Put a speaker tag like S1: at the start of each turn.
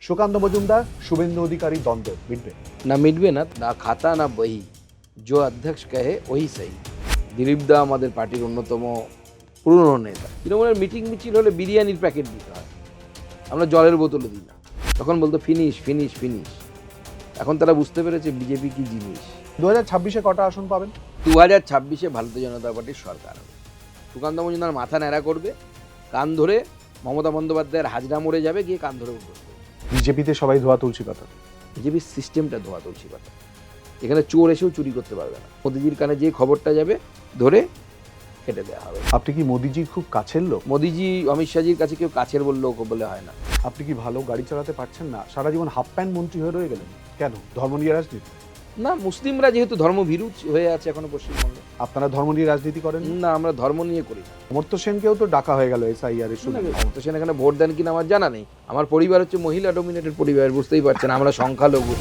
S1: সুকান্ত মজুমদার শুভেন্দু অধিকারী দ্বন্দ্ব মিটবে?
S2: না মিটবে না, না খাতা না বহি, যে অধ্যক্ষ কহে ওই সহি। দিলীপ দা আমাদের পার্টির অন্যতম পুরনো নেতা। তৃণমূলের মিটিং মিছিল হলে বিরিয়ানির প্যাকেট দিতে হয়, আমরা জলের বোতলও দিই না। তখন বলতো ফিনিশ ফিনিশ ফিনিশ। এখন তারা বুঝতে পেরেছে বিজেপি কি জিনিস।
S1: 2026-এ কটা আসন পাবেন?
S2: 2026-এ ভারতীয় জনতা পার্টির সরকার হবে। সুকান্ত মজুমদার মাথা ন্যাড়া করবে, কান ধরে মমতা বন্দ্যোপাধ্যায়ের হাজরা মরে যাবে, গিয়ে কান ধরে উঠবে।
S1: বিজেপিতে সবাই ধোয়া তুলসী পাতা।
S2: বিজেপির সিস্টেমটা ধোয়া তুলসী পাতা। এখানে চোর এসেও চুরি করতে পারবে না। মোদিজির কানে যে খবরটা যাবে ধরে কেটে দেওয়া হবে।
S1: আপনি কি মোদিজির খুব কাছের লোক?
S2: মোদিজি অমিত শাহজির কাছে কেউ কাছের বললেও বলে হয় না।
S1: আপনি কি ভালো গাড়ি চালাতে পারছেন না? সারা জীবন হাফ প্যান্ট মন্ত্রী হয়ে রয়ে গেলেন কেন? ধর্ম নিয়ে রাজনীতি?
S2: না, মুসলিমরা যেহেতু ধর্মভীরু হয়ে আছে এখনো পশ্চিমবঙ্গে।
S1: আপনারা ধর্ম নিয়ে রাজনীতি করেন?
S2: না, আমরা ধর্ম নিয়ে করি না।
S1: অমর্ত্য সেনকেও তো ডাকা হয়ে গেল এসআইআর এর শুনে।
S2: মমতা সেন এখানে ভোট দেন কিনা আমার জানা নেই। আমার পরিবার হচ্ছে মহিলা ডোমিনেটেড পরিবার, বুঝতেই পারছেন, আমরা সংখ্যালঘু।